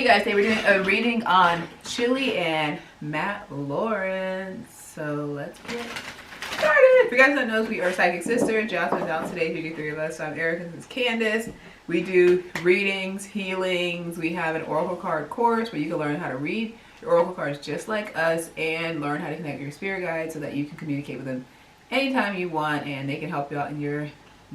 Hey guys, today we're doing a reading on Chili and Matt Lawrence. So let's get started. If you guys don't know, we are psychic sisters. Jasmine's out today, 53 of us. So I'm Erica, this is Candace. We do readings, healings. We have an oracle card course where you can learn how to read your oracle cards just like us and learn how to connect your spirit guides so that you can communicate with them anytime you want and they can help you out in your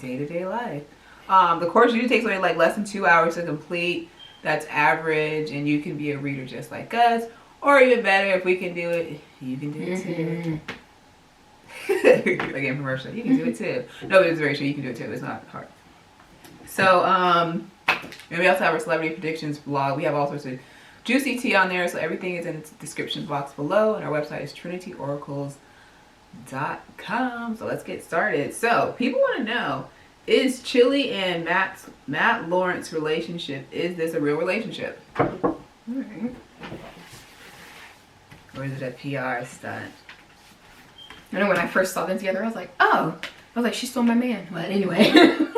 day-to-day life. The course usually takes only like less than 2 hours to complete. That's average, and you can be a reader just like us, or even better, if we can do it, you can do it too. Again, commercial, you can do it too. No, but it's very true, you can do it too, it's not hard. So, and we also have our celebrity predictions blog. We have all sorts of juicy tea on there, so everything is in the description box below, and our website is TrinityOracles.com. So let's get started. So, people want to know, is Chili and Matt Lawrence relationship, is this a real relationship? Right. Or is it a PR stunt? I know when I first saw them together, I was like, oh, I was like, she stole my man. But anyway. Spirit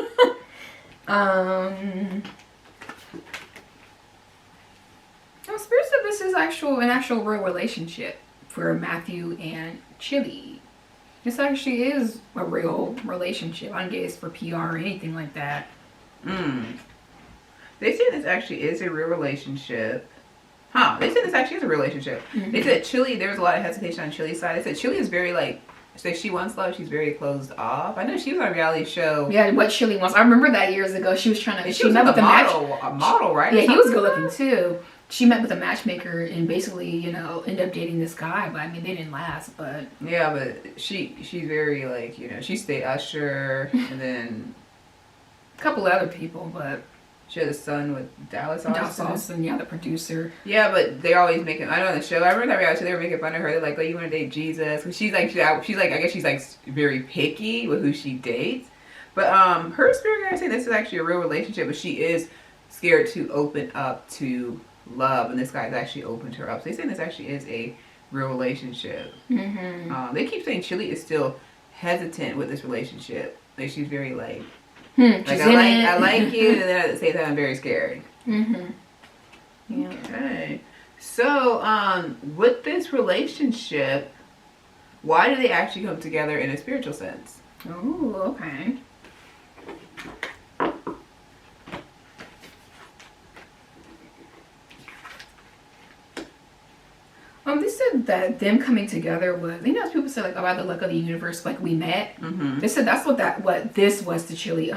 said this is an actual real relationship for Mathew and Chili. This actually is a real relationship. I don't guess for PR or anything like that. They say this actually is a real relationship. They said this actually is a relationship. They said Chili, there was a lot of hesitation on Chili's side. They said Chili is very so she wants love, she's very closed off. I know she was on a reality show. Yeah, what Chili wants. I remember that years ago. She was trying to, she met with a model, right? Yeah, he was good looking too. She met with a matchmaker and basically, you know, ended up dating this guy. But I mean, they didn't last. But yeah, but she's very she stayed Usher and then a couple other people, but she had a son with Dallas Austin. Yeah, the producer. Yeah, but they're always making. I know on the show. I remember that reality show. They were making fun of her. They're like, "Oh, you want to date Jesus?" Because she's like, I guess she's like very picky with who she dates. But her spirit guide saying this is actually a real relationship, but she is scared to open up to love, and this guy's actually opened her up. So they saying this actually is a real relationship. They keep saying Chili is still hesitant with this relationship. Like she's very like I like you, and then at the same time I'm very scared. Yeah. Okay. So with this relationship, why do they actually come together in a spiritual sense? Oh, okay. They said that them coming together was, you know, as people say like about the luck of the universe, like we met. They said that's what this was to Chili.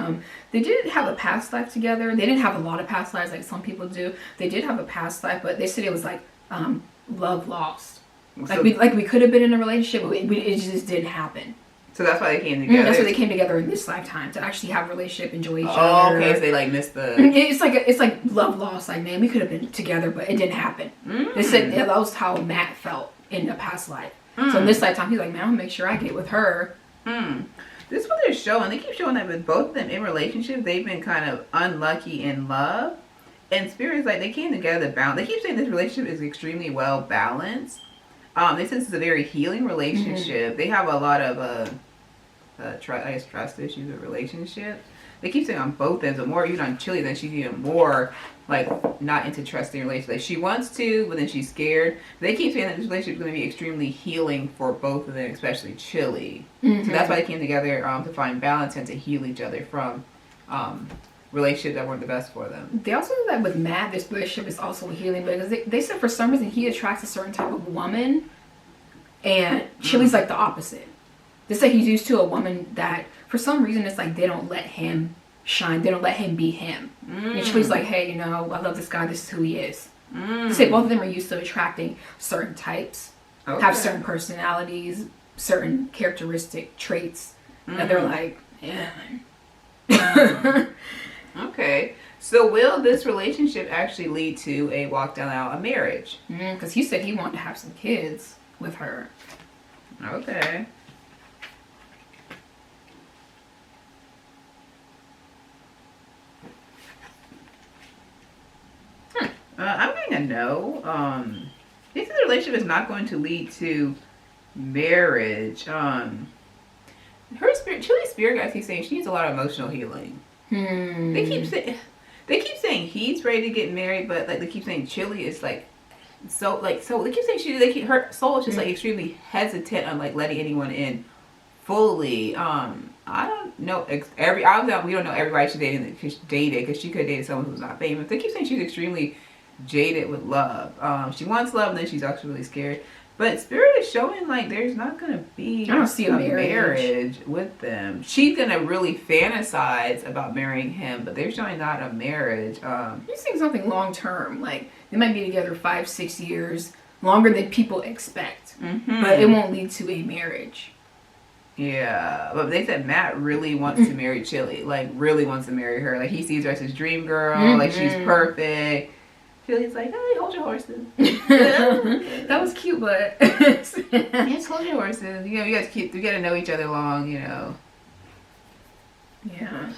They did have a past life together. They didn't have a lot of past lives like some people do. They did have a past life, but they said it was like love lost. So, like we could have been in a relationship, but it just didn't happen. So that's why they came together. That's why they came together in this lifetime, to actually have a relationship, enjoy each other. Oh, okay. So they like missed the. It's like love lost. Like, man, we could have been together, but it didn't happen. They said that was how Matt felt in a past life. So in this lifetime, he's like, man, I'm gonna make sure I get with her. This is what they're showing. They keep showing that with both of them in relationships, they've been kind of unlucky in love. And Spirit's like, they came together to balance. They keep saying this relationship is extremely well balanced. They said it's a very healing relationship. They have a lot of trust issues with relationships. They keep saying on both ends, but more even on Chili than she's even more like not into trusting relationships. Like she wants to, but then she's scared. They keep saying that this relationship is going to be extremely healing for both of them, especially Chili. So that's why they came together to find balance and to heal each other from relationships that weren't the best for them. They also said that with Matt, this relationship is also healing because they said for some reason he attracts a certain type of woman, and Chili's like the opposite. They say he's used to a woman that for some reason it's like they don't let him shine, they don't let him be him. And Chili's like, hey, you know, I love this guy, this is who he is. They say both of them are used to attracting certain types, have certain personalities, certain characteristic traits that they're like, yeah. Okay, so will this relationship actually lead to a walk down the aisle, a marriage? Because he said he wanted to have some kids with her. Okay. I'm getting a no. They said the relationship is not going to lead to marriage. Chili's spirit guys keep saying she needs a lot of emotional healing. They keep saying they keep saying he's ready to get married, but like they keep saying Chilli is like so they keep saying her soul is just like extremely hesitant on like letting anyone in fully. I don't know obviously we don't know everybody she dated because she could have dated someone who's not famous. They keep saying she's extremely jaded with love. She wants love and then she's actually really scared. But Spirit is showing like there's not gonna be I don't see a marriage with them. She's gonna really fantasize about marrying him, but they're showing not a marriage. You're saying something long term, like they might be together 5-6 years, longer than people expect, but it won't lead to a marriage. Yeah, but they said Matt really wants to marry Chilli, like really wants to marry her. Like he sees her as his dream girl, like she's perfect. Chilli's like, hey, hold your horses. That was cute, but yes, hold your horses. You know, you gotta know each other long, you know. Yeah.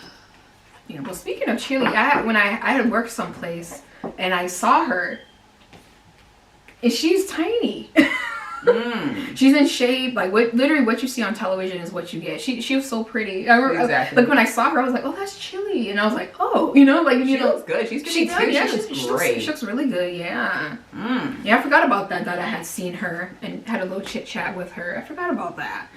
Yeah. Well, speaking of Chilli, I had worked someplace and I saw her, and she's tiny. She's in shape. Like literally what you see on television is what you get. She was so pretty. I remember, exactly. like when I saw her, I was like, oh, that's Chilli, and I was like, oh, you know, like she looks good. She's she does. Yeah, she's great. She looks really good. Yeah. Yeah, I forgot about that. That I had seen her and had a little chit chat with her. I forgot about that.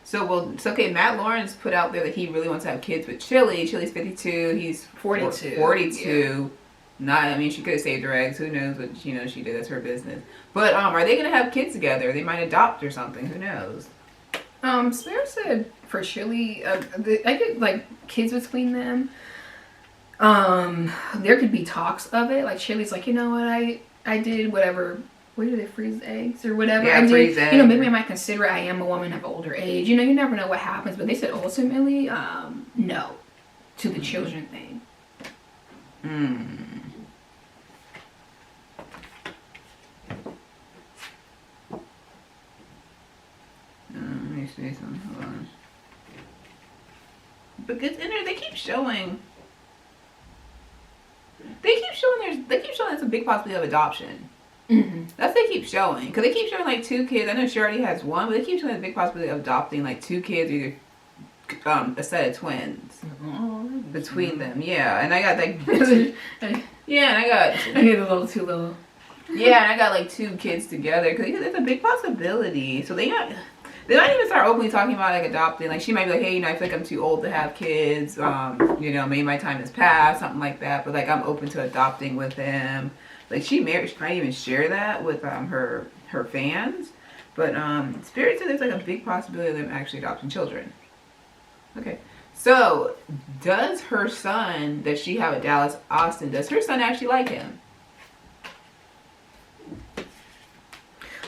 So okay. Matt Lawrence put out there that he really wants to have kids with Chilli. Chilli's 52. He's 42. 42. Yeah. I mean, she could have saved her eggs. Who knows what she did? That's her business. But are they gonna have kids together? They might adopt or something. Who knows? Spirit said for Chilli, I get like kids between them. There could be talks of it. Like Chilli's like, you know what, I did whatever. What do they freeze eggs or whatever? Yeah, freeze eggs. You know, maybe I might consider it. I am a woman of older age. You know, you never know what happens. But they said ultimately, no, to the children thing. Let me see something. Hold on. Because in there they keep showing there's a big possibility of adoption. That's what they keep showing. Because they keep showing like 2 kids. I know she already has 1, but they keep showing a big possibility of adopting like 2 kids, either a set of twins between them. Yeah, and I got like I need a little too little. Yeah, and I got like 2 kids together because it's a big possibility. So they might even start openly talking about like adopting. Like she might be like, hey, you know, I feel like I'm too old to have kids. You know, maybe my time has passed, something like that. But like I'm open to adopting with him. Like she might even share that with her fans. But Spirit said there's like a big possibility of them actually adopting children. Okay, so does her son that she have at Dallas Austin, does her son actually like him?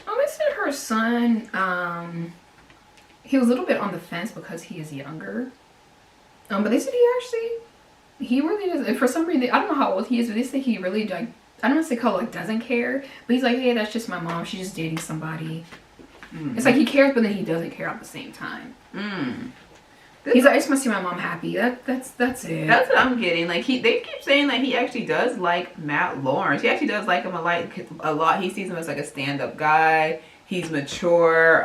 I said her son, he was a little bit on the fence because he is younger. But they said he really does. For some reason, I don't know how old he is, but they say he really, like, I don't want to say like doesn't care, but he's like, hey, that's just my mom. She's just dating somebody. It's like he cares, but then he doesn't care at the same time. He's like, I just want to see my mom happy. That's it. That's what I'm getting. Like they keep saying that he actually does like Matt Lawrence. He actually does like him a lot. He sees him as like a stand-up guy. He's mature.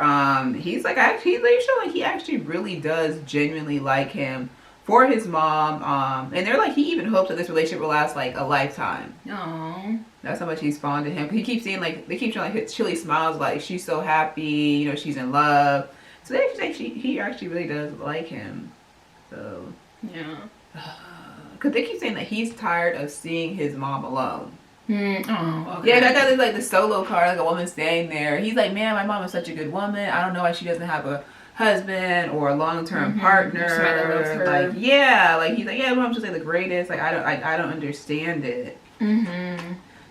He's like they're showing he actually really does genuinely like him for his mom. And they're like, he even hopes that this relationship will last like a lifetime. Aww. That's how much he's fond of him. He keeps saying like they keep showing like Chilli smiles like she's so happy. You know, she's in love. So they actually he actually really does like him. So yeah, because they keep saying that he's tired of seeing his mom alone. Oh, okay. Yeah, that got this like the solo card, like a woman staying there. He's like, man, my mom is such a good woman. I don't know why she doesn't have a husband or a long-term partner. Like, yeah, like he's like, yeah, mom's just like the greatest. Like I don't understand it.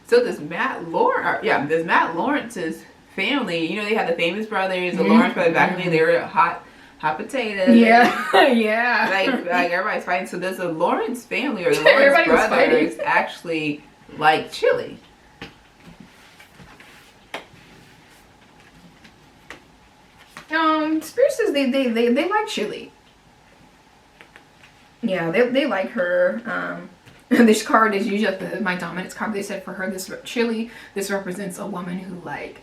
So this Matt Lawrence's family, you know, they had the famous brothers, the Lawrence brothers back in the day. They were hot potatoes. Yeah, yeah. Like everybody's fighting. So does the Lawrence family or the Lawrence brothers actually like Chilli? Spirit says they like Chilli. Yeah, they like her. This card is usually like my dominance card. They said for her, this Chilli, this represents a woman who like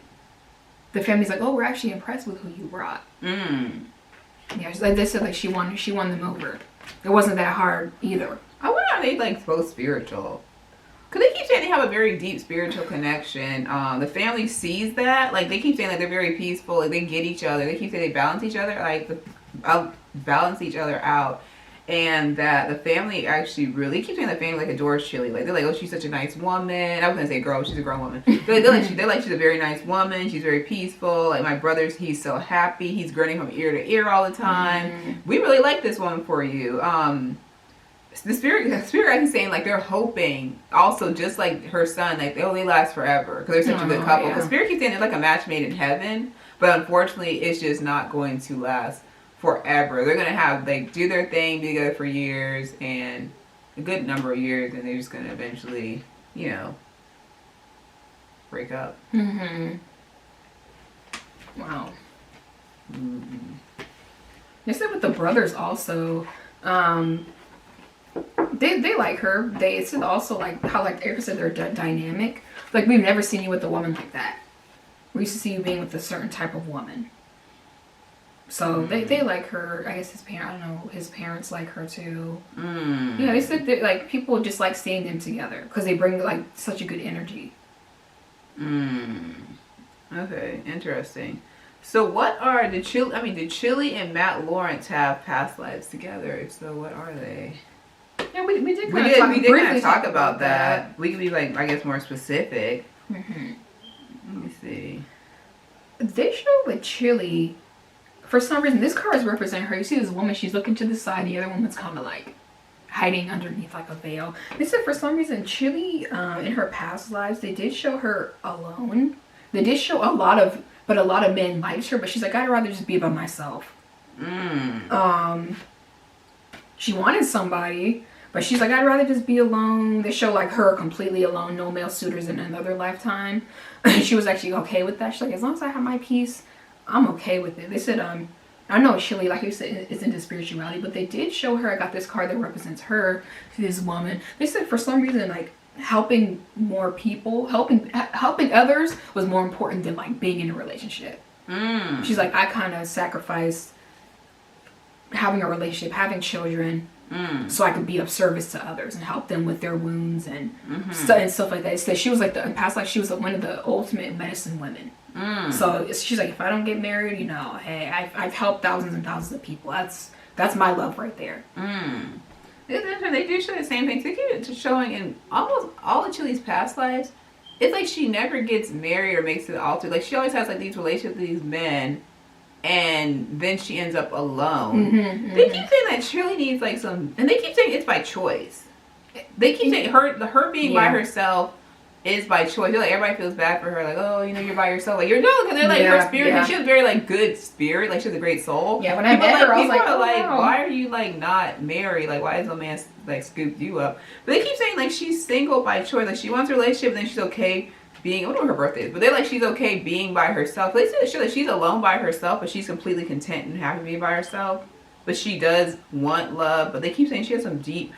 the family's like, oh, we're actually impressed with who you brought. Yeah, like they said, like she won them over. It wasn't that hard either. I want to are they like both spiritual? Because they keep saying they have a very deep spiritual connection. The family sees that. Like, they keep saying that they're very peaceful. Like, they get each other. They keep saying they balance each other. Like, balance each other out. And that the family actually really keep saying the family like adores Chilli. Like, they're like, oh, she's such a nice woman. I was gonna say girl, she's a grown woman. They're like she's a very nice woman. She's very peaceful. Like, my brother's, he's so happy. He's grinning from ear to ear all the time. We really like this woman for you. The spirit guide is saying like they're hoping also just like her son, like they last forever because they're such a good couple. Because spirit keeps saying they're like a match made in heaven, but unfortunately, it's just not going to last forever. They're gonna have like do their thing, be together for years and a good number of years, and they're just gonna eventually, you know, break up. Wow. They said with the brothers also, they like her. They said also like how like Erica said they're dynamic. Like we've never seen you with a woman like that. We used to see you being with a certain type of woman. So they like her. I guess I don't know, his parents like her too. Yeah, they said that like people just like seeing them together because they bring like such a good energy. Okay, interesting. So what are did Chilli and Matt Lawrence have past lives together? If so, what are they? Yeah, we did kind of talk about that. We could be like, I guess, more specific. Let me see. They show with Chilli, for some reason, this card is representing her. You see this woman, she's looking to the side, the other woman's kind of like hiding underneath like a veil. They said for some reason, Chilli, in her past lives, they did show her alone. They did show a lot of men liked her, but she's like, I'd rather just be by myself. She wanted somebody, but she's like, I'd rather just be alone. They show like her completely alone, no male suitors in another lifetime. She was actually okay with that. She's like, as long as I have my peace, I'm okay with it. They said, I know Chilli, like you said, is into spirituality, but they did show her. I got this card that represents her, this woman. They said for some reason, like helping more people, helping others was more important than like being in a relationship. She's like, I kind of sacrificed having a relationship, having children, so I could be of service to others and help them with their wounds and stuff like that. So she was like in past life, she was one of the ultimate medicine women. So she's like, if I don't get married, you know, hey, I've helped thousands and thousands of people. That's my love right there. They do show the same things. They keep showing in almost all of Chilli's past lives. It's like she never gets married or makes it to the altar. Like she always has like these relationships with these men, and then she ends up alone. They keep saying that Chilli needs like some, and they keep saying it's by choice. They keep saying her being by herself is by choice. Like everybody feels bad for her, like, oh, you know, you're by yourself. Like you're no, because they're like her spirit. Like, she has very like good spirit. Like she has a great soul. Yeah, when I met her, I was like, people are like, why are you like not married? Like why is no man like scooped you up? But they keep saying like she's single by choice. Like she wants a relationship, and then she's okay being. I don't know what her birthday is, but they're like she's okay being by herself. They say that she's alone by herself, but she's completely content and happy being by herself. But she does want love. But they keep saying she has some deep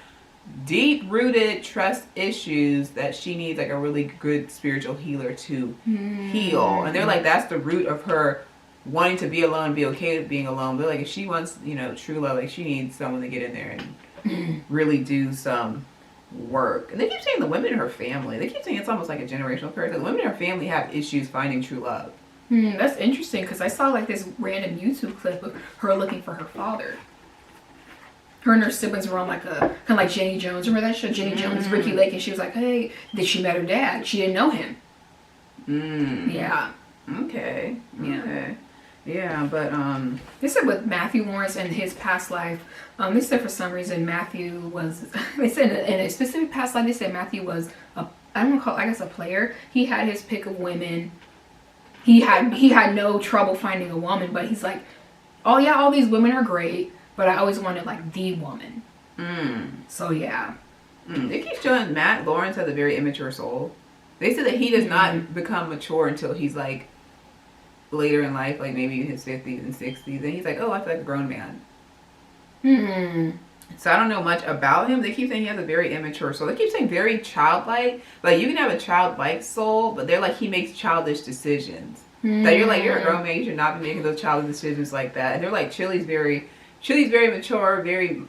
rooted trust issues that she needs like a really good spiritual healer to heal. And they're like that's the root of her wanting to be alone, be okay with being alone. They're like if she wants, you know, true love, like she needs someone to get in there and really do some work. And they keep saying the women in her family, they keep saying it's almost like a generational curse. Like the women in her family have issues finding true love. That's interesting because I saw like this random YouTube clip of her looking for her father. Her and her siblings were on like a kind of like Jenny Jones. Remember that show, Jenny Jones, Ricky Lake, and she was like, "Hey, did she met her dad? She didn't know him." Yeah. Okay. Yeah, but they said with Mathew Lawrence and his past life, they said for some reason Mathew was. They said in a specific past life, they said Mathew was a player. He had his pick of women. He had no trouble finding a woman, but he's like, oh yeah, all these women are great. But I always wanted like the woman. So yeah. They keep showing Matt Lawrence has a very immature soul. They said that he does not become mature until he's like later in life, like maybe in his 50s and 60s. And he's like, oh, I feel like a grown man. So I don't know much about him. They keep saying he has a very immature soul. They keep saying very childlike. Like you can have a childlike soul, but they're like he makes childish decisions. That you're like, you're a grown man, you should not be making those childish decisions like that. And they're like Chilli's very mature, very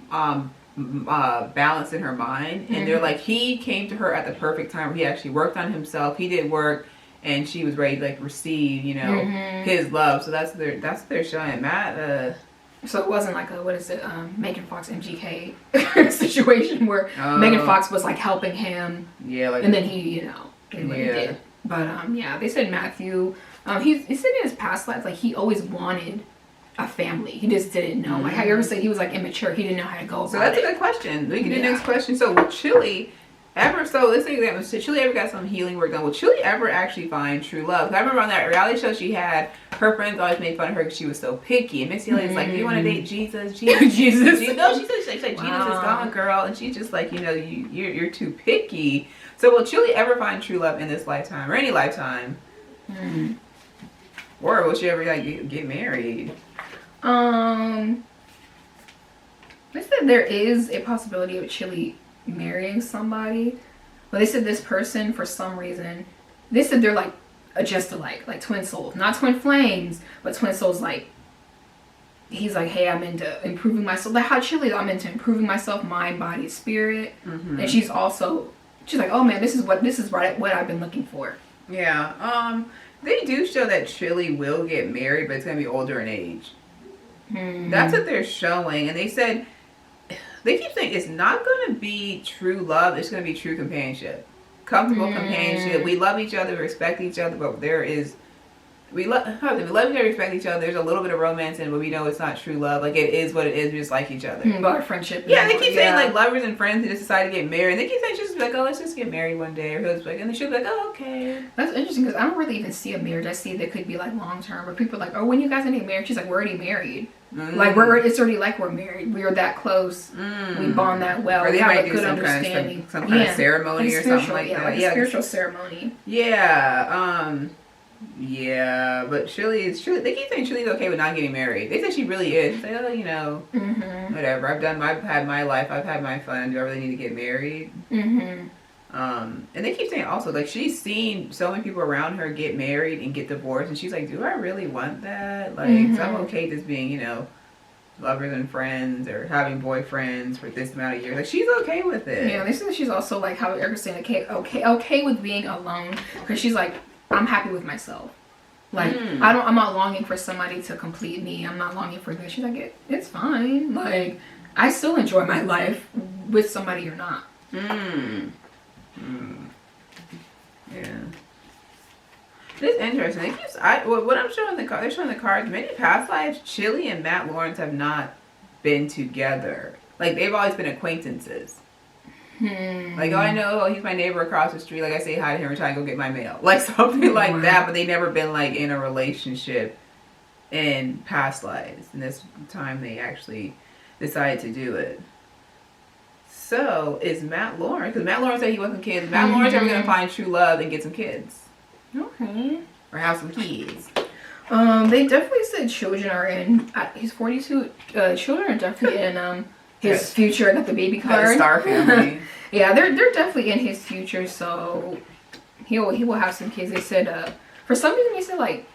balance in her mind, and they're like, he came to her at the perfect time where he actually worked on himself, he did work, and she was ready to like receive, you know, his love. So that's what they're showing. Matt, so it wasn't like a, what is it, Megan Fox MGK situation where Megan Fox was like helping him, like, and then he, you know, did what he did. But yeah, they said Mathew, he said in his past life, like, he always wanted a family. He just didn't know. Like how you ever said he was like immature. He didn't know how to go about it. So that's a good question. We can do the next question. So will Chilli ever, so let's say that Chilli ever got some healing work done, will Chilli ever actually find true love? I remember on that reality show she had, her friends always made fun of her because she was so picky. And Missy Elliott's like, do you want to date Jesus? Jesus. No, she said, Jesus is gone, girl. And she's just like, you know, you're too picky. So will Chilli ever find true love in this lifetime or any lifetime? Or will she ever like get married? They said there is a possibility of Chilli marrying somebody, but they said this person, for some reason, they said they're like just alike, like twin souls, not twin flames, but twin souls. Like, he's like, hey, I'm into improving myself, like how Chilli, I'm into improving myself, mind, body, spirit. And she's like, oh man, this is what I've been looking for. They do show that Chilli will get married, but it's gonna be older in age. That's what they're showing. And they said, they keep saying it's not going to be true love. It's going to be true companionship. Comfortable companionship. We love each other, respect each other, but we love each other, respect each other. There's a little bit of romance in it, but we know it's not true love. Like, it is what it is. We just like each other. About our friendship. Yeah, they keep saying like lovers and friends who just decide to get married. And they keep saying she's just like, oh, let's just get married one day. Or he'll just be like, and then she'll be like, oh, okay. That's interesting because I don't really even see a marriage. I see that could be like long term, but people are like, oh, when you guys gonna get married? She's like, we're already married. Like it's already like we're married. We are that close. We bond that well. Or they we have might a do good some understanding. Kind of ceremony or something like that. Like a spiritual ceremony. But Chilli, they keep saying Chilli's okay with not getting married. They said she really is. They say, oh, you know, whatever. I've had my life. I've had my fun. Do I really need to get married? And they keep saying also, like, she's seen so many people around her get married and get divorced, and she's like, do I really want that? Like, so I'm okay just being, you know, lovers and friends or having boyfriends for this amount of years. Like, she's okay with it. Yeah, they said she's also like how Erica's saying, okay with being alone, because she's like, I'm happy with myself. Like, I'm not longing for somebody to complete me. I'm not longing for this. She's like, it's fine. Like, I still enjoy my life with somebody or not. Yeah. It's interesting. What I'm showing they're showing the cards. Many past lives, Chilli and Matt Lawrence have not been together. Like, they've always been acquaintances. Like, oh, I know, he's my neighbor across the street. Like, I say hi to him every time I go get my mail. Like, something like that. But they never been like in a relationship in past lives. And this time they actually decided to do it. So is Matt Lawrence, because Matt Lawrence said he wasn't kids. Matt Lawrence ever gonna find true love and get some kids? Okay. Or have some kids? They definitely said children are in. He's 42. Children are definitely in his future. I got the baby card. The Star family. Yeah, they're definitely in his future. So he will have some kids. They said for some reason they said like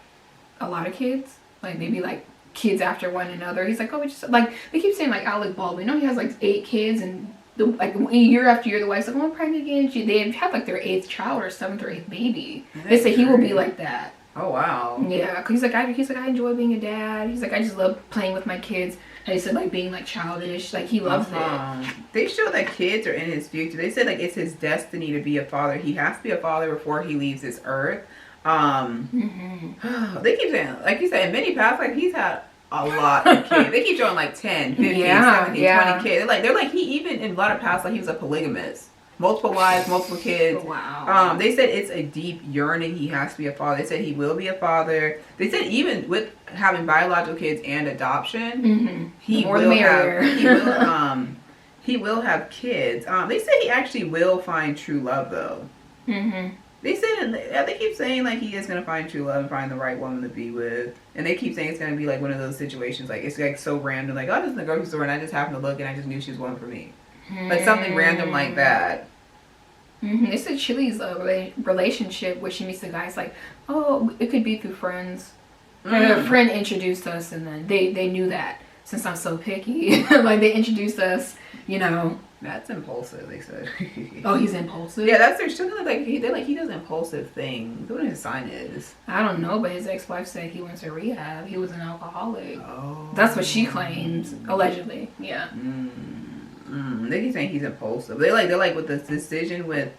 a lot of kids, like maybe like kids after one another. He's like, oh, we just like they keep saying like Alec Baldwin. You know, he has like 8 kids and. Like year after year, the wife's like, "Oh, I'm pregnant again." They have like their 8th child or 7th or 8th baby. They say he will be like that. Oh wow. Yeah, cause he's like I enjoy being a dad. He's like I just love playing with my kids. And he said like being like childish, like he loves it. They show that kids are in his future. They said like it's his destiny to be a father. He has to be a father before he leaves this earth. They keep saying, like you said, in many past, like he's had a lot of kids. They keep showing like 10, 15, 17, 20 kids. They're like he even in a lot of past, like he was a polygamist. Multiple wives, multiple kids. Wow. They said it's a deep yearning. He has to be a father. They said he will be a father. They said even with having biological kids and adoption, he will have kids. They said he actually will find true love though. They said they keep saying like he is gonna find true love and find the right woman to be with, and they keep saying it's gonna be like one of those situations like it's like so random, like oh, I was in the grocery store and I just happened to look and I just knew she was one for me. Like something random like that. They said Chilli's relationship where she meets the guys like, oh, it could be through friends. A friend introduced us, and then they knew that since I'm so picky, like they introduced us you know. That's impulsive, they said. Oh, he's impulsive? Yeah, that's their sugar. Like he does impulsive things. What his sign is? I don't know, but his ex-wife said he went to rehab. He was an alcoholic. Oh. That's what she claims, allegedly. Yeah. They keep saying he's impulsive. They're like with the decision with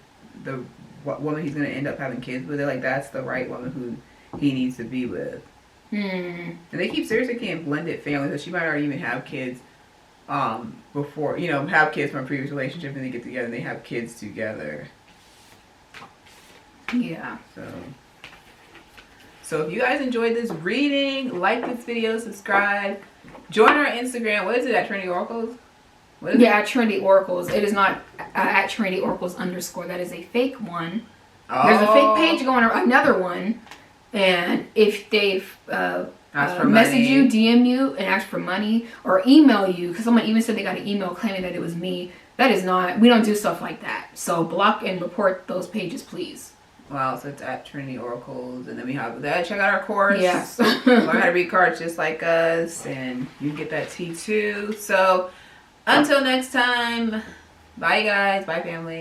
the woman he's gonna end up having kids with. They're like, that's the right woman who he needs to be with. And they keep seriously saying blended families. So she might already even have kids. Before, you know, have kids from a previous relationship and they get together and they have kids together. Yeah. So if you guys enjoyed this reading, like this video, subscribe, join our Instagram. What is it, at Trinity Oracles? What is it? At Trinity Oracles. It is not at Trinity Oracles _. That is a fake one. Oh. There's a fake page going on, another one. And if they've message you, DM you, and ask for money, or email you, because someone even said they got an email claiming that it was me. That is not, we don't do stuff like that. So block and report those pages, please. Wow, so it's at Trinity Oracles, and then we have that. Check out our course. Yes. Learn how to read cards just like us, and you can get that tea too. So until next time, bye guys, bye family.